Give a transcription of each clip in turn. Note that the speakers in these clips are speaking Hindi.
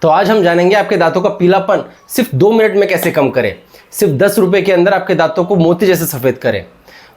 तो आज हम जानेंगे आपके दांतों का पीलापन सिर्फ 2 मिनट में कैसे कम करें, सिर्फ 10 रुपये के अंदर आपके दांतों को मोती जैसे सफ़ेद करें।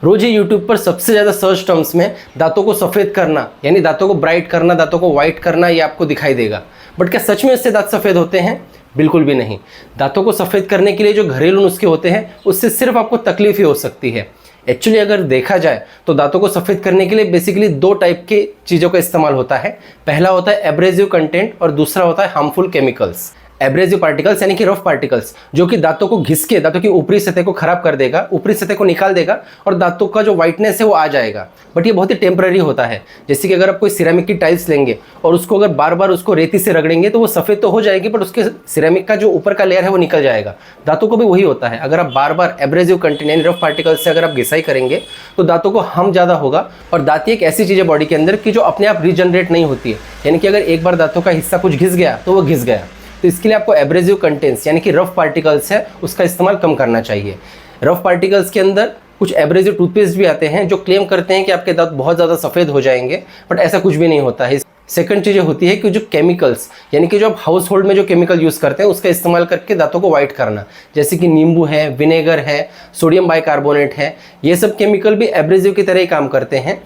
रोज ही यूट्यूब पर सबसे ज़्यादा सर्च टर्म्स में दांतों को सफ़ेद करना यानी दांतों को ब्राइट करना, दांतों को वाइट करना ये आपको दिखाई देगा। बट क्या सच में इससे दांत सफ़ेद होते हैं? बिल्कुल भी नहीं। दांतों को सफ़ेद करने के लिए जो घरेलू नुस्खे होते हैं उससे सिर्फ आपको तकलीफ ही हो सकती है। एक्चुअली अगर देखा जाए तो दांतों को सफ़ेद करने के लिए बेसिकली 2 टाइप की चीज़ों का इस्तेमाल होता है। पहला होता है एब्रेसिव कंटेंट और दूसरा होता है हार्मफुल केमिकल्स। एब्रेसिव पार्टिकल्स यानी कि रफ पार्टिकल्स जो कि दांतों को घिस के दांतों की ऊपरी सतह को खराब कर देगा, ऊपरी सतह को निकाल देगा और दांतों का जो वाइटनेस है वो आ जाएगा। बट ये बहुत ही टेम्पररी होता है। जैसे कि अगर आप कोई सिरेमिक की टाइल्स लेंगे और उसको अगर बार बार उसको रेती से रगड़ेंगे तो वो सफ़ेद तो हो जाएगी, बट उसके सिरेमिक का जो ऊपर का लेयर है वो निकल जाएगा। दांतों को भी वही होता है। अगर आप बार बार एब्रेसिव कंटेंट यानी रफ पार्टिकल्स से अगर आप घिसाई करेंगे तो दांतों को हार्म ज़्यादा होगा। और दांत एक ऐसी चीज़ है बॉडी के अंदर की जो अपने आप रीजनरेट नहीं होती है, यानी कि अगर एक बार दांतों का हिस्सा कुछ घिस गया तो वो घिस गया। तो इसके लिए आपको एब्रेसिव कंटेंट्स यानी कि रफ पार्टिकल्स है उसका इस्तेमाल कम करना चाहिए। रफ पार्टिकल्स के अंदर कुछ एब्रेसिव टूथपेस्ट भी आते हैं जो क्लेम करते हैं कि आपके दांत बहुत ज़्यादा सफ़ेद हो जाएंगे, बट ऐसा कुछ भी नहीं होता है। सेकंड चीज़ होती है कि जो केमिकल्स यानी कि जो आप हाउस होल्ड में जो केमिकल यूज़ करते हैं उसका इस्तेमाल करके दांतों को वाइट करना, जैसे कि नींबू है, विनेगर है, सोडियम बाइकार्बोनेट है, ये सब केमिकल भी एब्रेसिव की तरह ही काम करते हैं।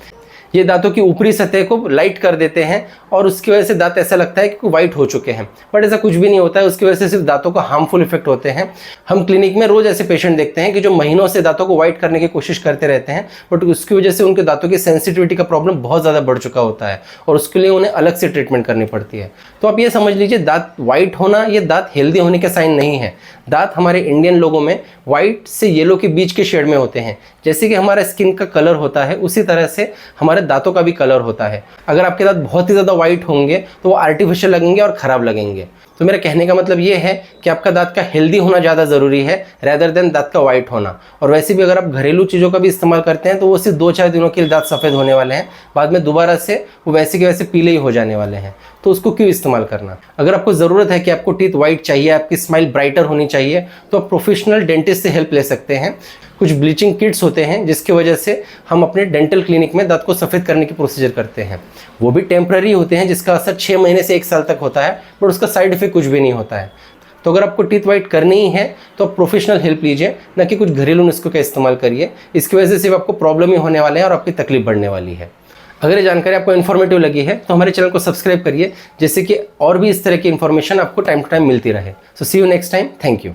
ये दांतों की ऊपरी सतह को लाइट कर देते हैं और उसकी वजह से दांत ऐसा लगता है कि वाइट हो चुके हैं, बट ऐसा कुछ भी नहीं होता है। उसकी वजह से सिर्फ दांतों का हार्मफुल इफेक्ट होते हैं। हम क्लिनिक में रोज ऐसे पेशेंट देखते हैं कि जो महीनों से दांतों को वाइट करने की कोशिश करते रहते हैं, बट उसकी वजह से उनके दांतों की सेंसिटिविटी का प्रॉब्लम बहुत ज़्यादा बढ़ चुका होता है और उसके लिए उन्हें अलग से ट्रीटमेंट करनी पड़ती है। तो आप ये समझ लीजिए, दांत वाइट होना ये दांत हेल्दी होने का साइन नहीं है। दांत हमारे इंडियन लोगों में वाइट से येलो के बीच के शेड में होते हैं। जैसे कि हमारा स्किन का कलर होता है उसी तरह से हमारे दांतों का भी कलर होता है। अगर आपके दांत बहुत ही ज़्यादा वाइट होंगे तो वो आर्टिफिशियल लगेंगे और ख़राब लगेंगे। तो मेरा कहने का मतलब ये है कि आपका दांत का हेल्दी होना ज़्यादा ज़रूरी है रेदर देन दांत का वाइट होना। और वैसे भी अगर आप घरेलू चीज़ों का भी इस्तेमाल करते हैं तो वो सिर्फ 2-4 दिनों के लिए दांत सफ़ेद होने वाले हैं, बाद में दोबारा से वो वैसे के वैसे पीले ही हो जाने वाले हैं। तो उसको क्यों इस्तेमाल करना? अगर आपको ज़रूरत है कि आपको टीथ वाइट चाहिए, आपकी स्माइल ब्राइटर होनी चाहिए, तो आप प्रोफेशनल डेंटिस्ट से हेल्प ले सकते हैं। कुछ ब्लीचिंग किट्स होते हैं जिसकी वजह से हम अपने डेंटल क्लिनिक में दांत को सफ़ेद करने की प्रोसीजर करते हैं। वो भी टेम्पररी होते हैं जिसका असर 6 महीने से 1 साल तक होता है, बट उसका साइड इफेक्ट कुछ भी नहीं होता है। तो अगर आपको टीथ वाइट करनी ही है तो आप प्रोफेशनल हेल्प लीजिए, ना कि कुछ घरेलू नुस्खों का इस्तेमाल करिए। इसकी वजह से सिर्फ आपको प्रॉब्लम ही होने वाले हैं और आपकी तकलीफ बढ़ने वाली है। अगर ये जानकारी आपको इन्फॉर्मेटिव लगी है तो हमारे चैनल को सब्सक्राइब करिए, जिससे कि और भी इस तरह की इन्फॉर्मेशन आपको टाइम टू टाइम मिलती रहे। So see you next time. Thank you.